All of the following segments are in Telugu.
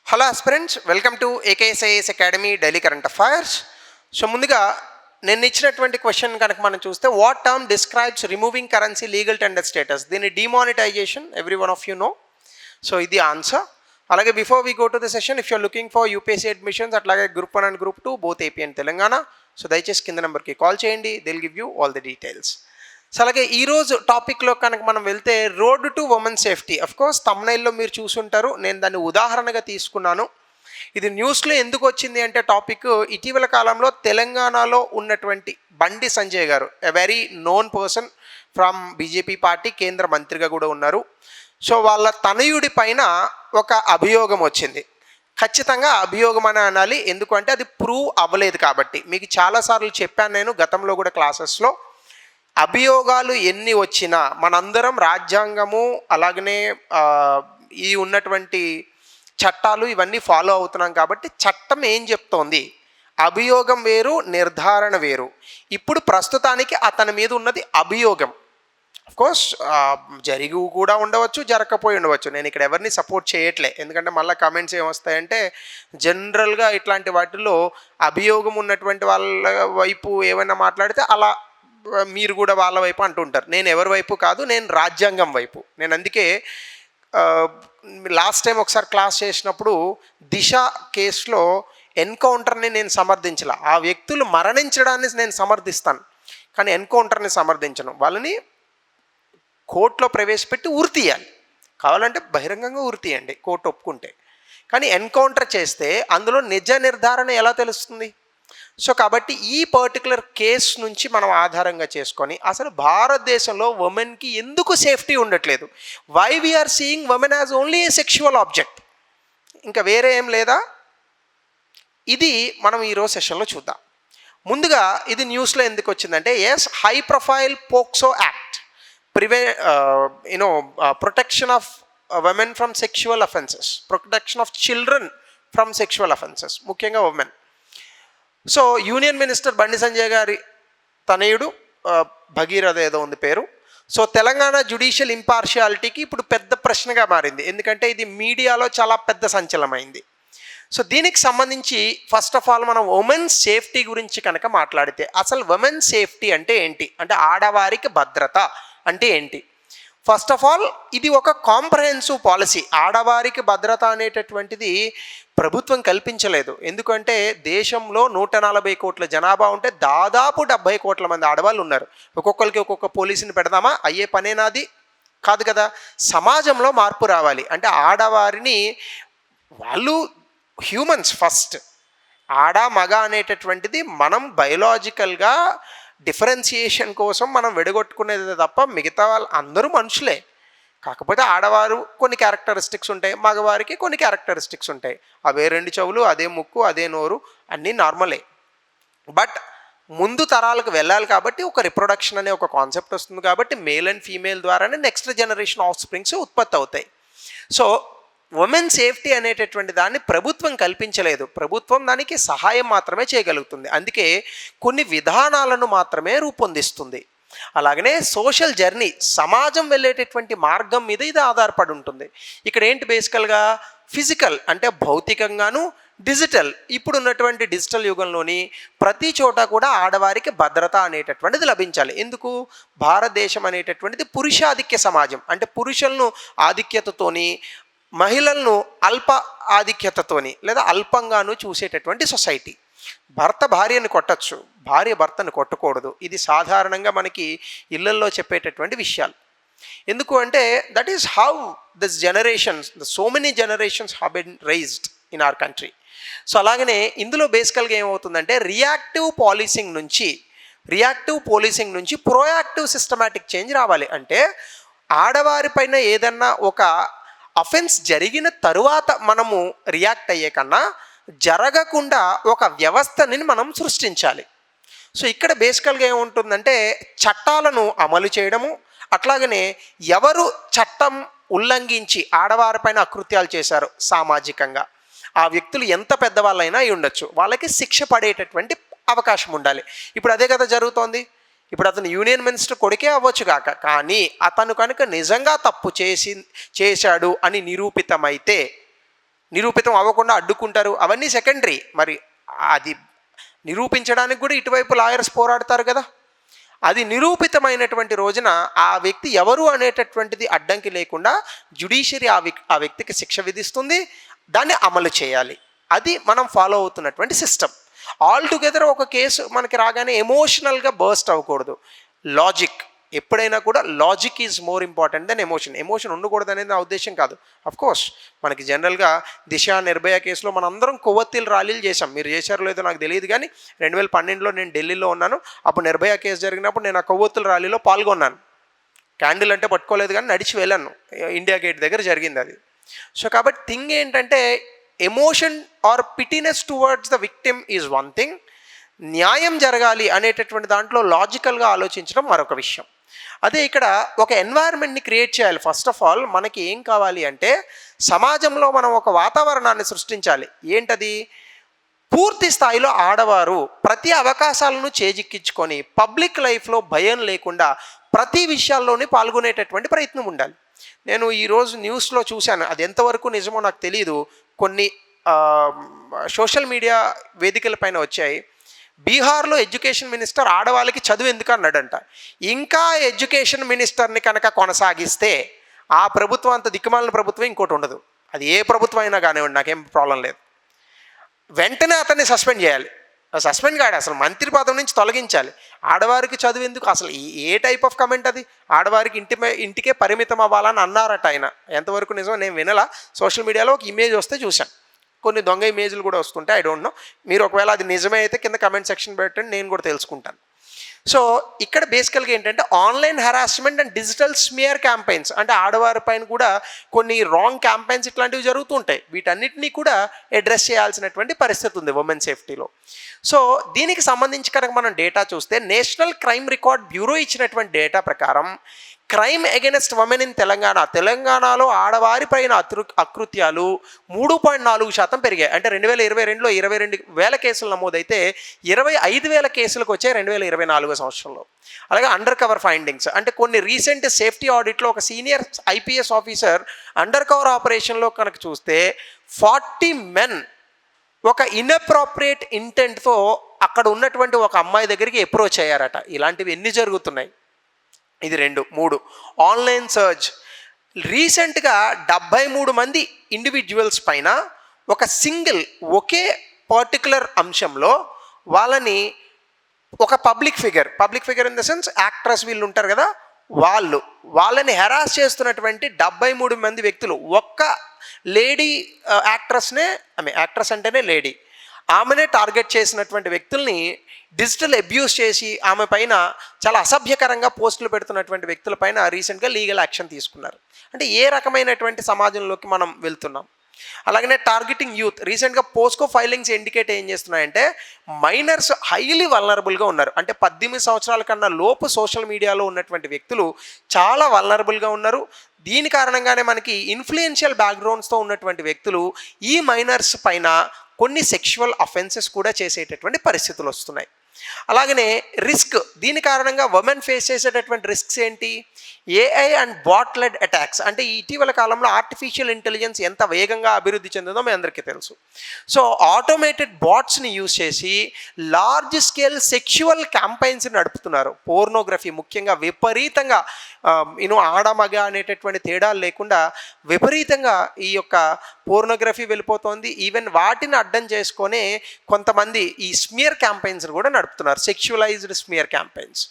Hello aspirants, welcome to AKSIS academy daily current affairs. So ముందుగా నేను ఇచ్చినటువంటి క్వశ్చన్ కనుక మనం చూస్తే, what term describes removing currency legal tender status? దీని demonetization, every one of you know. So ఇది ఆన్సర్. అలాగే before we go to the session, if you're looking for UPSC admissions, అట్లాగే group 1 and group 2 both AP and Telangana, so దయచేసి కింద నెంబర్కి కాల్ చేయండి, they'll give you all the details. So అలాగే ఈరోజు టాపిక్లో కనుక మనం వెళ్తే, road to women safety. Of course తమ్నైల్లో మీరు చూసుంటారు, నేను దాన్ని ఉదాహరణగా తీసుకున్నాను. ఇది న్యూస్లో ఎందుకు వచ్చింది అంటే టాపిక్, ఇటీవల కాలంలో తెలంగాణలో ఉన్నటువంటి బండి సంజయ్ గారు, a very known person from BJP party, కేంద్ర మంత్రిగా కూడా ఉన్నారు. సో వాళ్ళ తనయుడి పైన ఒక అభియోగం వచ్చింది. ఖచ్చితంగా అభియోగం అని అనాలి, ఎందుకంటే అది ప్రూవ్ అవ్వలేదు కాబట్టి. మీకు చాలాసార్లు చెప్పాను నేను గతంలో కూడా క్లాసెస్లో, అభియోగాలు ఎన్ని వచ్చినా మనందరం రాజ్యాంగము అలాగనే ఈ ఉన్నటువంటి చట్టాలు ఇవన్నీ ఫాలో అవుతున్నాం కాబట్టి చట్టం ఏం చెప్తోంది, అభియోగం వేరు, నిర్ధారణ వేరు. ఇప్పుడు ప్రస్తుతానికి అతని మీద ఉన్నది అభియోగం. అఫ్కోర్స్ జరిగి కూడా ఉండవచ్చు, జరగకపోయి ఉండవచ్చు. నేను ఇక్కడ ఎవరిని సపోర్ట్ చేయట్లే, ఎందుకంటే మళ్ళీ కామెంట్స్ ఏమొస్తాయంటే, జనరల్గా ఇట్లాంటి వాటిల్లో అభియోగం ఉన్నటువంటి వాళ్ళ వైపు ఏమైనా మాట్లాడితే అలా మీరు కూడా వాళ్ళ వైపు అంటుంటారు. నేను ఎవరి వైపు కాదు, నేను రాజ్యాంగం వైపు. నేను అందుకే లాస్ట్ టైం ఒకసారి క్లాస్ చేసినప్పుడు దిశ కేసులో ఎన్కౌంటర్ని నేను సమర్థించలే. ఆ వ్యక్తులు మరణించడాన్ని నేను సమర్థిస్తాను, కానీ ఎన్కౌంటర్ని సమర్థించను. వాళ్ళని కోర్టులో ప్రవేశపెట్టి ఉరి తీయాలి, కావాలంటే బహిరంగంగా ఉరి తీయండి కోర్టు ఒప్పుకుంటే. కానీ ఎన్కౌంటర్ చేస్తే అందులో నిజ నిర్ధారణ ఎలా తెలుస్తుంది? సో కాబట్టి ఈ పర్టికులర్ కేస్ నుంచి మనం ఆధారంగా చేసుకొని, అసలు భారతదేశంలో ఉమెన్కి ఎందుకు సేఫ్టీ ఉండట్లేదు, why we are seeing women as only a sexual object, ఇంకా వేరే ఏం లేదా, ఇది మనం ఈరోజు సెషన్లో చూద్దాం. ముందుగా ఇది న్యూస్లో ఎందుకు వచ్చిందంటే, yes, high profile POCSO act protection of women from sexual offences, protection of children from sexual offences, ముఖ్యంగా women. So union minister Bandi Sanjay గారి తనయుడు భగీరథ ఏదో ఉంది పేరు. సో తెలంగాణ జ్యుడిషియల్ ఇంపార్షియాలిటీకి ఇప్పుడు పెద్ద ప్రశ్నగా మారింది, ఎందుకంటే ఇది మీడియాలో చాలా పెద్ద సంచలనమైంది. సో దీనికి సంబంధించి ఫస్ట్ ఆఫ్ ఆల్ మనం ఉమెన్ సేఫ్టీ గురించి కనుక మాట్లాడితే, అసలు ఉమెన్ సేఫ్టీ అంటే ఏంటి, అంటే ఆడవారికి భద్రత అంటే ఏంటి? ఫస్ట్ ఆఫ్ ఆల్ ఇది ఒక కాంప్రహెన్సివ్ పాలసీ. ఆడవారికి భద్రత అనేటటువంటిది ప్రభుత్వం కల్పించలేదు, ఎందుకంటే దేశంలో 140 కోట్ల జనాభా ఉంటే దాదాపు 70 కోట్ల మంది ఆడవాళ్ళు ఉన్నారు. ఒక్కొక్కరికి ఒక్కొక్క పోలీసుని పెడదామా? అయ్యే పనేనాది కాదు కదా. సమాజంలో మార్పు రావాలి అంటే ఆడవారిని, వాళ్ళు హ్యూమన్స్ ఫస్ట్. ఆడ మగ అనేటటువంటిది మనం బయలాజికల్గా డిఫరెన్సియేషన్ కోసం మనం విడగొట్టుకునేది తప్ప, మిగతా వాళ్ళు అందరూ మనుషులే. కాకపోతే ఆడవారు కొన్ని క్యారెక్టరిస్టిక్స్ ఉంటాయి, మగవారికి కొన్ని క్యారెక్టరిస్టిక్స్ ఉంటాయి. అవే 2 చెవులు, అదే ముక్కు, అదే నోరు, అన్నీ నార్మలే. బట్ ముందు తరాలకు వెళ్ళాలి కాబట్టి ఒక రిప్రొడక్షన్ అనే ఒక కాన్సెప్ట్ వస్తుంది కాబట్టి మేల్ అండ్ ఫీమేల్ ద్వారానే నెక్స్ట్ జనరేషన్ ఆఫ్ స్ప్రింగ్స్ ఉత్పత్తి అవుతాయి. సో ఉమెన్ సేఫ్టీ అనేటటువంటి దాన్ని ప్రభుత్వం కల్పించలేదు, ప్రభుత్వం దానికి సహాయం మాత్రమే చేయగలుగుతుంది. అందుకే కొన్ని విధానాలను మాత్రమే రూపొందిస్తుంది. అలాగనే సోషల్ జర్నీ, సమాజం వెళ్ళేటటువంటి మార్గం మీద ఇది ఆధారపడి ఉంటుంది. ఇక్కడ ఏంటి బేసికల్గా, ఫిజికల్ అంటే భౌతికంగాను, డిజిటల్, ఇప్పుడు ఉన్నటువంటి డిజిటల్ యుగంలోని ప్రతి చోట కూడా ఆడవారికి భద్రత అనేటటువంటిది లభించాలి. ఎందుకు? భారతదేశం అనేటటువంటిది పురుషాధిక్య సమాజం, అంటే పురుషులను ఆధిక్యతతోని, మహిళలను అల్ప ఆధిక్యతతోని లేదా అల్పంగాను చూసేటటువంటి సొసైటీ. భర్త భార్యను కొట్టచ్చు, భార్య భర్తను కొట్టకూడదు. ఇది సాధారణంగా మనకి ఇళ్లల్లో చెప్పేటటువంటి విషయాలు. ఎందుకు అంటే that is how this generations, so many generations have been raised in our country. So అలాగనే ఇందులో బేసికల్గా ఏమవుతుందంటే, రియాక్టివ్ పోలీసింగ్ నుంచి ప్రోయాక్టివ్ సిస్టమాటిక్ చేంజ్ రావాలి. అంటే ఆడవారిపైన ఏదన్నా ఒక అఫెన్స్ జరిగిన తరువాత మనము రియాక్ట్ అయ్యే కన్నా జరగకుండా ఒక వ్యవస్థని మనం సృష్టించాలి. సో ఇక్కడ బేసికల్గా ఏముంటుందంటే, చట్టాలను అమలు చేయడము, అట్లాగనే ఎవరు చట్టం ఉల్లంఘించి ఆడవారిపైన అకృత్యాలు చేశారో సామాజికంగా, ఆ వ్యక్తులు ఎంత పెద్దవాళ్ళైనా అయి ఉండొచ్చు, వాళ్ళకి శిక్ష పడేటటువంటి అవకాశం ఉండాలి. ఇప్పుడు అదే కదా జరుగుతోంది. ఇప్పుడు అతను యూనియన్ మినిస్టర్ కొడుకే అవ్వచ్చు కాక, కానీ అతను కనుక నిజంగా తప్పు చేశాడు అని నిరూపితం అవ్వకుండా అడ్డుకుంటారు, అవన్నీ సెకండరీ. మరి అది నిరూపించడానికి కూడా ఇటువైపు లాయర్స్ పోరాడతారు కదా. అది నిరూపితమైనటువంటి రోజున ఆ వ్యక్తి ఎవరు అనేటటువంటిది అడ్డంకి లేకుండా జ్యుడిషియరీ ఆ వ్యక్తికి శిక్ష విధిస్తుంది, దాన్ని అమలు చేయాలి. అది మనం ఫాలో అవుతున్నటువంటి సిస్టమ్. ఆల్ టుగెదర్ ఒక కేసు మనకి రాగానే ఎమోషనల్గా బర్స్ట్ అవ్వకూడదు. లాజిక్, ఎప్పుడైనా కూడా logic is more important than emotion. Emotion ఉండకూడదు అనేది నా ఉద్దేశం కాదు. కోర్స్ మనకి జనరల్గా దిశ, నిర్భయ కేసులో మనం అందరం కొవ్వొత్తిలు ర్యాలీలు చేశాం. మీరు చేశారో లేదో నాకు తెలియదు, కానీ 2012లో నేను ఢిల్లీలో ఉన్నాను. అప్పుడు నిర్భయ కేసు జరిగినప్పుడు నేను ఆ కొవ్వొత్తుల ర్యాలీలో పాల్గొన్నాను. క్యాండిల్ అంటే పట్టుకోలేదు, కానీ నడిచి వెళ్ళాను. ఇండియా గేట్ దగ్గర జరిగింది అది. సో కాబట్టి థింగ్ ఏంటంటే, emotion or pitiness towards the victim is one thing, న్యాయం జరగాలి అనేటటువంటి దాంట్లో లాజికల్గా ఆలోచించడం మరొక విషయం. అదే ఇక్కడ ఒక ఎన్వైర్న్మెంట్ని క్రియేట్ చేయాలి. ఫస్ట్ ఆఫ్ ఆల్ మనకి ఏం కావాలి అంటే, సమాజంలో మనం ఒక వాతావరణాన్ని సృష్టించాలి. ఏంటది? పూర్తి స్థాయిలో ఆడవారు ప్రతి అవకాశాలను చేజిక్కించుకొని పబ్లిక్ లైఫ్లో భయం లేకుండా ప్రతి విషయాల్లోనే పాల్గొనేటటువంటి ప్రయత్నం ఉండాలి. నేను ఈరోజు న్యూస్లో చూశాను, అది ఎంతవరకు నిజమో నాకు తెలియదు, కొన్ని సోషల్ మీడియా వేదికల పైన వచ్చాయి. బీహార్లో ఎడ్యుకేషన్ మినిస్టర్ ఆడవాళ్ళకి చదువు ఎందుకు అన్నాడంట. ఇంకా ఎడ్యుకేషన్ మినిస్టర్ని కనుక కొనసాగిస్తే ఆ ప్రభుత్వం అంత దిక్కుమాలిన ప్రభుత్వం ఇంకోటి ఉండదు. అది ఏ ప్రభుత్వం అయినా కానివ్వండి, నాకేం ప్రాబ్లం లేదు. వెంటనే అతన్ని సస్పెండ్ చేయాలి. సస్పెండ్ కాదు, అసలు మంత్రి పదవి నుంచి తొలగించాలి. ఆడవారికి చదువు ఎందుకు? అసలు ఏ టైప్ ఆఫ్ కమెంట్ అది? ఆడవారికి ఇంటికే పరిమితం అవ్వాలని అన్నారట ఆయన. ఎంతవరకు నిజం నేను వినలా. సోషల్ మీడియాలో ఒక ఇమేజ్ వస్తే చూశాను. కొన్ని దొంగ ఇమేజ్లు కూడా వస్తుంటాయి, ఐ డోంట్ నో. మీరు ఒకవేళ అది నిజమే అయితే కింద కమెంట్ సెక్షన్ పెట్టండి, నేను కూడా తెలుసుకుంటాను. సో ఇక్కడ బేసికల్గా ఏంటంటే, online harassment and digital smear campaigns, అంటే ఆడవారి పైన కూడా కొన్ని రాంగ్ క్యాంపెయిన్స్ ఇట్లాంటివి జరుగుతుంటాయి. వీటన్నిటినీ కూడా అడ్రస్ చేయాల్సినటువంటి పరిస్థితి ఉంది ఉమెన్ సేఫ్టీలో. సో దీనికి సంబంధించి కనుక మనం డేటా చూస్తే, నేషనల్ క్రైమ్ రికార్డ్ బ్యూరో ఇచ్చినటువంటి డేటా ప్రకారం క్రైమ్ అగెన్స్ట్ ఉమెన్ ఇన్ తెలంగాణలో ఆడవారి పైన అకృత్యాలు 3.4% పెరిగాయి. అంటే 2022లో 22,000 కేసులు నమోదైతే 25,000 కేసులకు వచ్చాయి 2024 సంవత్సరంలో. అలాగే అండర్ కవర్ ఫైండింగ్స్, అంటే కొన్ని రీసెంట్ సేఫ్టీ ఆడిట్లో ఒక senior IPS officer under cover ఆపరేషన్లో కనుక చూస్తే 40 మెన్ ఒక ఇన్అప్రోప్రియేట్ ఇంటెంట్తో అక్కడ ఉన్నటువంటి ఒక అమ్మాయి దగ్గరికి అప్రోచ్ అయ్యారట. ఇలాంటివి ఎన్ని జరుగుతున్నాయి? ఇది 2. 3 ఆన్లైన్ సర్చ్. రీసెంట్గా 73 మంది ఇండివిజువల్స్ పైన ఒక ఒకే పర్టికులర్ అంశంలో వాళ్ళని ఒక public figure in the sense actress వీళ్ళు ఉంటారు కదా, వాళ్ళని హెరాస్ చేస్తున్నటువంటి 73 మంది వ్యక్తులు ఒక్క లేడీ యాక్ట్రెస్నే, యాక్ట్రెస్ అంటేనే లేడీ, ఆమెనే టార్గెట్ చేసినటువంటి వ్యక్తుల్ని డిజిటల్ అబ్యూస్ చేసి ఆమె పైన చాలా అసభ్యకరంగా పోస్టులు పెడుతున్నటువంటి వ్యక్తుల పైన రీసెంట్గా లీగల్ యాక్షన్ తీసుకున్నారు. అంటే ఏ రకమైనటువంటి సమాజంలోకి మనం వెళ్తున్నాం? అలాగనే టార్గెటింగ్ యూత్. రీసెంట్గా పోస్కో ఫైలింగ్స్ ఇండికేట్ ఏం చేస్తున్నాయంటే, మైనర్స్ హైలీ వల్నరబుల్గా ఉన్నారు. అంటే 18 సంవత్సరాల కన్నా లోపు సోషల్ మీడియాలో ఉన్నటువంటి వ్యక్తులు చాలా వల్నరబుల్గా ఉన్నారు. దీని కారణంగానే మనకి ఇన్ఫ్లుయెన్షియల్ బ్యాక్గ్రౌండ్స్తో ఉన్నటువంటి వ్యక్తులు ఈ మైనర్స్ పైన కొన్ని సెక్షువల్ అఫెన్సెస్ కూడా చేసేటటువంటి పరిస్థితులు వస్తున్నాయి. అలాగనే రిస్క్, దీని కారణంగా ఉమెన్ ఫేస్ చేసేటటువంటి రిస్క్స్ ఏంటి? AI and bot led attacks. అంటే ఇటీవల కాలంలో ఆర్టిఫిషియల్ ఇంటెలిజెన్స్ ఎంత వేగంగా అభివృద్ధి చెందిందో మీ అందరికీ తెలుసు. సో ఆటోమేటెడ్ బాట్స్ని యూజ్ చేసి లార్జ్ స్కేల్ సెక్షువల్ క్యాంపెయిన్స్ నడుపుతున్నారు. పోర్నోగ్రఫీ ముఖ్యంగా విపరీతంగా, ఆడమగ అనేటటువంటి తేడాలు లేకుండా విపరీతంగా ఈ యొక్క పోర్నోగ్రఫీ వెళ్ళిపోతుంది. ఈవెన్ వాటిని అడ్డం చేసుకొని కొంతమంది ఈ స్మియర్ క్యాంపెయిన్స్ కూడా నడుపుతున్నారు, సెక్షువలైజ్డ్ స్మియర్ క్యాంపెయిన్స్.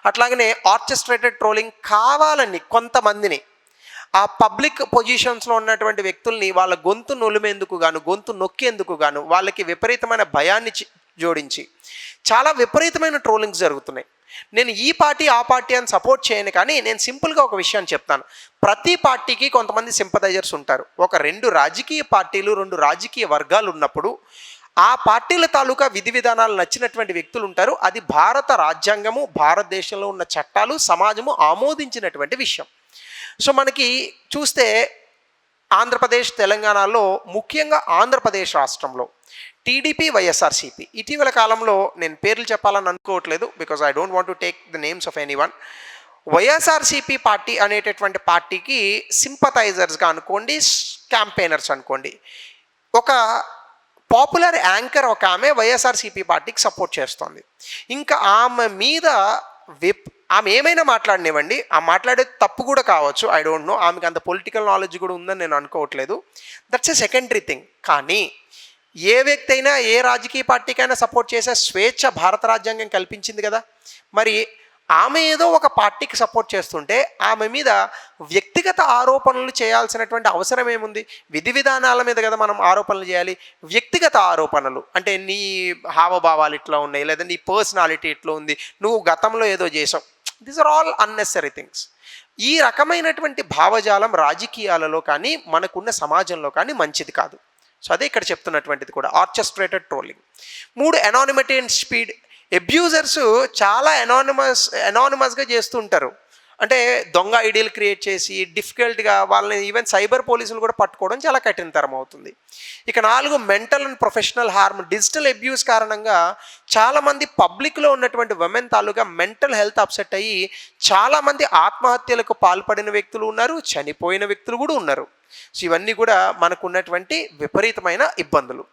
అట్లాగనే ఆర్కెస్ట్రేటెడ్ ట్రోలింగ్, కావాలని కొంతమందిని ఆ పబ్లిక్ పొజిషన్స్లో ఉన్నటువంటి వ్యక్తుల్ని వాళ్ళ గొంతు నులిమేందుకు గాను, గొంతు నొక్కేందుకు గాను వాళ్ళకి విపరీతమైన భయాన్ని జోడించి చాలా విపరీతమైన ట్రోలింగ్స్ జరుగుతున్నాయి. నేను ఈ పార్టీ ఆ పార్టీ అని సపోర్ట్ చేయను, కానీ నేను సింపుల్గా ఒక విషయాన్ని చెప్తాను. ప్రతి పార్టీకి కొంతమంది సింపథైజర్స్ ఉంటారు. ఒక 2 రాజకీయ పార్టీలు, 2 రాజకీయ వర్గాలు ఉన్నప్పుడు ఆ పార్టీల తాలూకా విధి విధానాలు నచ్చినటువంటి వ్యక్తులు ఉంటారు. అది భారత రాజ్యాంగము, భారతదేశంలో ఉన్న చట్టాలు, సమాజము ఆమోదించినటువంటి విషయం. సో మనకి చూస్తే ఆంధ్రప్రదేశ్, తెలంగాణలో, ముఖ్యంగా ఆంధ్రప్రదేశ్ రాష్ట్రంలో టీడీపీ, వైఎస్ఆర్సీపీ ఇటీవల కాలంలో, నేను పేర్లు చెప్పాలని అనుకోవట్లేదు because I don't want to take the names of anyone, YSRCP party అనేటటువంటి పార్టీకి సింపథైజర్స్గా అనుకోండి, క్యాంపెయినర్స్ అనుకోండి, ఒక పాపులర్ యాంకర్ ఒక ఆమె వైఎస్ఆర్సీపీ పార్టీకి సపోర్ట్ చేస్తోంది. ఇంకా ఆమె మీద ఆమె ఏమైనా మాట్లాడినివ్వండి, ఆ మాట్లాడేది తప్పు కూడా కావచ్చు, ఐ డోంట్ నో, ఆమెకు అంత పొలిటికల్ నాలెడ్జ్ కూడా ఉందని నేను అనుకోవట్లేదు, దట్స్ ఎ సెకండరీ థింగ్. కానీ ఏ వ్యక్తి అయినా ఏ రాజకీయ పార్టీకైనా సపోర్ట్ చేసే స్వేచ్ఛ భారత రాజ్యాంగం కల్పించింది కదా. మరి ఆమె ఏదో ఒక పార్టీకి సపోర్ట్ చేస్తుంటే ఆమె మీద వ్యక్తిగత ఆరోపణలు చేయాల్సినటువంటి అవసరం ఏముంది? విధి విధానాల మీద కదా మనం ఆరోపణలు చేయాలి. వ్యక్తిగత ఆరోపణలు అంటే నీ హావభావాలు ఇట్లా ఉన్నాయి, లేదా నీ పర్సనాలిటీ ఇట్లా ఉంది, నువ్వు గతంలో ఏదో చేసావు, these are all unnecessary things. ఈ రకమైనటువంటి భావజాలం రాజకీయాలలో కానీ మనకున్న సమాజంలో కానీ మంచిది కాదు. సో అదే ఇక్కడ చెప్తున్నటువంటిది కూడా, orchestrated trolling. 3, anonymity and speed. Abusers చాలా ఎనానిమస్గా చేస్తుంటారు. అంటే దొంగ ఐడియాలు క్రియేట్ చేసి డిఫికల్ట్గా వాళ్ళని ఈవెన్ సైబర్ పోలీసులు కూడా పట్టుకోవడం చాలా కఠినతరం అవుతుంది. ఇక 4, mental and professional harm. Digital abuse కారణంగా చాలామంది పబ్లిక్లో ఉన్నటువంటి విమెన్ తాలూగా మెంటల్ హెల్త్ అప్సెట్ అయ్యి చాలామంది ఆత్మహత్యలకు పాల్పడిన వ్యక్తులు ఉన్నారు, చనిపోయిన వ్యక్తులు కూడా ఉన్నారు. సో ఇవన్నీ కూడా మనకు ఉన్నటువంటి విపరీతమైన ఇబ్బందులు.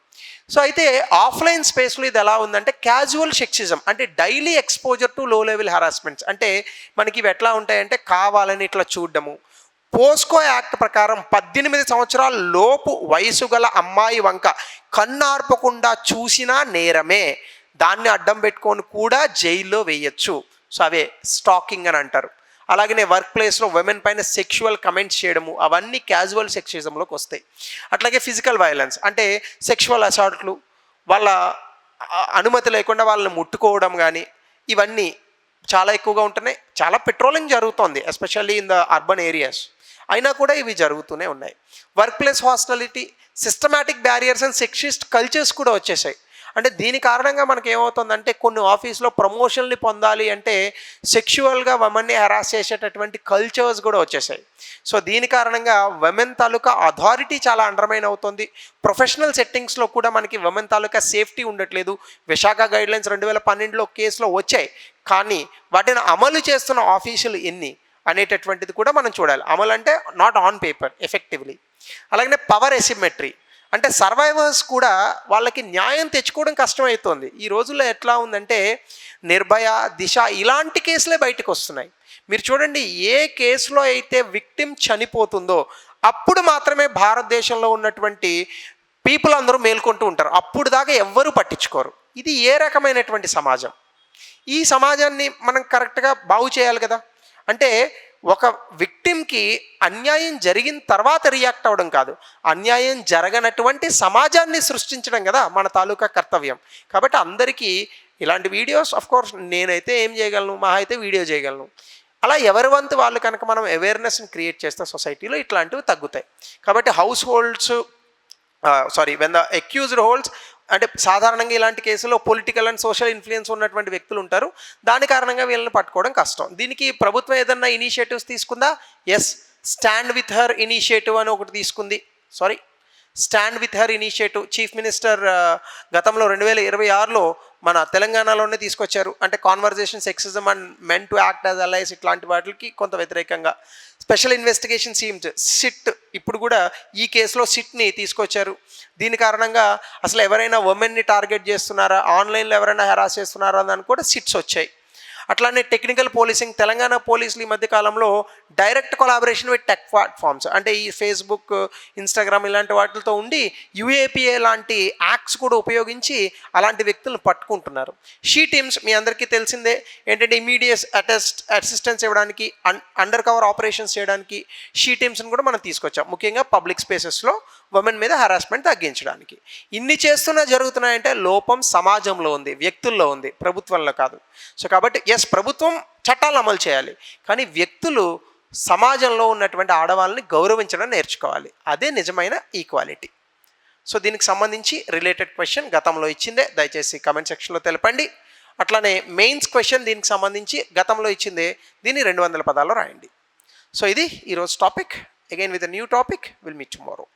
సో అయితే ఆఫ్లైన్ స్పేస్లో ఇది ఎలా ఉందంటే క్యాజువల్ సెక్సిజం, అంటే డైలీ ఎక్స్పోజర్ టు లో లెవెల్ హరాస్మెంట్స్. అంటే మనకి ఇవి ఎట్లా ఉంటాయంటే కావాలని ఇట్లా చూడడము. పోస్కో యాక్ట్ ప్రకారం 18 సంవత్సరాల లోపు వయసు గల అమ్మాయి వంక కన్నార్పకుండా చూసినా నేరమే, దాన్ని అడ్డం పెట్టుకొని కూడా జైల్లో వేయచ్చు. సో అవే స్టాకింగ్ అని అంటారు. అలాగనే వర్క్ ప్లేస్లో విమెన్ పైన సెక్షువల్ కమెంట్స్ చేయడము, అవన్నీ క్యాజువల్ సెక్సిజంలోకి వస్తాయి. అట్లాగే ఫిజికల్ వైలెన్స్ అంటే సెక్షువల్ అసాల్ట్లు, వాళ్ళ అనుమతి లేకుండా వాళ్ళని ముట్టుకోవడం కానీ, ఇవన్నీ చాలా ఎక్కువగా ఉంటున్నాయి. చాలా పెట్రోలింగ్ జరుగుతోంది especially in the urban areas, అయినా కూడా ఇవి జరుగుతూనే ఉన్నాయి. Work place hostility, systematic barriers and sexist cultures కూడా వచ్చేసాయి. అంటే దీని కారణంగా మనకు ఏమవుతుందంటే కొన్ని ఆఫీస్లో ప్రమోషన్ని పొందాలి అంటే సెక్షువల్గా విమెన్ని హెరాస్ చేసేటటువంటి కల్చర్స్ కూడా వచ్చేసాయి. సో దీని కారణంగా విమెన్ తాలూకా అథారిటీ చాలా అండర్మైన్ అవుతుంది. ప్రొఫెషనల్ సెట్టింగ్స్లో కూడా మనకి విమెన్ తాలూకా సేఫ్టీ ఉండట్లేదు. విశాఖ గైడ్లైన్స్ 2012లో కేసులో వచ్చాయి, కానీ వాటిని అమలు చేస్తున్న ఆఫీసులు ఎన్ని అనేటటువంటిది కూడా మనం చూడాలి. అమలు అంటే నాట్ ఆన్ పేపర్, ఎఫెక్టివ్లీ. అలాగనే పవర్ ఎసిమెట్రీ, అంటే సర్వైవర్స్ కూడా వాళ్ళకి న్యాయం తెచ్చుకోవడం కష్టమవుతుంది. ఈ రోజుల్లో ఎట్లా ఉందంటే నిర్భయ, దిశ ఇలాంటి కేసులే బయటకు వస్తున్నాయి. మీరు చూడండి, ఏ కేసులో అయితే విక్టిమ్ చనిపోతుందో అప్పుడు మాత్రమే భారతదేశంలో ఉన్నటువంటి పీపుల్ అందరూ మేల్కొంటూ ఉంటారు, అప్పుడు దాకా ఎవ్వరూ పట్టించుకోరు. ఇది ఏ రకమైనటువంటి సమాజం? ఈ సమాజాన్ని మనం కరెక్ట్గా బాగు చేయాలి కదా. అంటే ఒక విక్టిమ్కి అన్యాయం జరిగిన తర్వాత రియాక్ట్ అవ్వడం కాదు, అన్యాయం జరగనటువంటి సమాజాన్ని సృష్టించడం కదా మన తాలూకా కర్తవ్యం. కాబట్టి అందరికీ ఇలాంటి వీడియోస్, ఆఫ్ కోర్స్ నేనైతే ఏం చేయగలను, మహా అయితే వీడియో చేయగలను. అలా ఎవరి వంతు వాళ్ళు కనుక మనం అవేర్నెస్ని క్రియేట్ చేస్తే సొసైటీలో ఇట్లాంటివి తగ్గుతాయి. కాబట్టి house holds when the accused holds, అంటే సాధారణంగా ఇలాంటి కేసులో పొలిటికల్ అండ్ సోషల్ ఇన్ఫ్లుయెన్స్ ఉన్నటువంటి వ్యక్తులు ఉంటారు, దాని కారణంగా వీళ్ళని పట్టుకోవడం కష్టం. దీనికి ప్రభుత్వం ఏదన్నా ఇనిషియేటివ్స్ తీసుకుందా? Yes, stand with her initiative అని ఒకటి తీసుకుంది. Stand with her initiative chief minister గతంలో 2026లో మన తెలంగాణలోనే తీసుకొచ్చారు. అంటే conversation sexism and men to act as allies ఇట్లాంటి వాటికి కొంత వ్యతిరేకంగా స్పెషల్ ఇన్వెస్టిగేషన్ టీమ్స్ సిట్ ఇప్పుడు కూడా ఈ కేసులో సిట్ని తీసుకొచ్చారు. దీని కారణంగా అసలు ఎవరైనా ఉమెన్ని టార్గెట్ చేస్తున్నారా, ఆన్లైన్లో ఎవరైనా హెరాస్ చేస్తున్నారా అని కూడా సిట్స్ వచ్చాయి. అట్లానే టెక్నికల్ పోలీసింగ్, తెలంగాణ పోలీసులు ఈ మధ్య కాలంలో direct collaboration with tech platforms, అంటే ఈ ఫేస్బుక్, ఇన్స్టాగ్రామ్ ఇలాంటి వాటితో ఉండి యూఏపీఏ లాంటి యాక్ట్స్ కూడా ఉపయోగించి అలాంటి వ్యక్తులను పట్టుకుంటున్నారు. షీ టీమ్స్ మీ అందరికీ తెలిసిందే ఏంటంటే ఇమీడియట్ అసిస్టెన్స్ ఇవ్వడానికి, అండర్ కవర్ ఆపరేషన్స్ చేయడానికి షీ టీమ్స్ని కూడా మనం తీసుకొచ్చాం, ముఖ్యంగా పబ్లిక్ స్పేసెస్లో ఉమెన్ మీద హరాస్మెంట్ తగ్గించడానికి. ఇన్ని చేస్తున్నా జరుగుతున్నాయంటే లోపం సమాజంలో ఉంది, వ్యక్తుల్లో ఉంది, ప్రభుత్వంలో కాదు. సో కాబట్టి ఎస్, ప్రభుత్వం చట్టాలను అమలు చేయాలి, కానీ వ్యక్తులు సమాజంలో ఉన్నటువంటి ఆడవాళ్ళని గౌరవించడం నేర్చుకోవాలి. అదే నిజమైన ఈక్వాలిటీ. సో దీనికి సంబంధించి రిలేటెడ్ క్వశ్చన్ గతంలో ఇచ్చిందే, దయచేసి కమెంట్ సెక్షన్లో తెలపండి. అట్లానే మెయిన్స్ క్వశ్చన్ దీనికి సంబంధించి గతంలో ఇచ్చిందే, దీన్ని 200 పదాల్లో రాయండి. సో ఇది ఈరోజు topic. Again with a new topic, will meet tomorrow.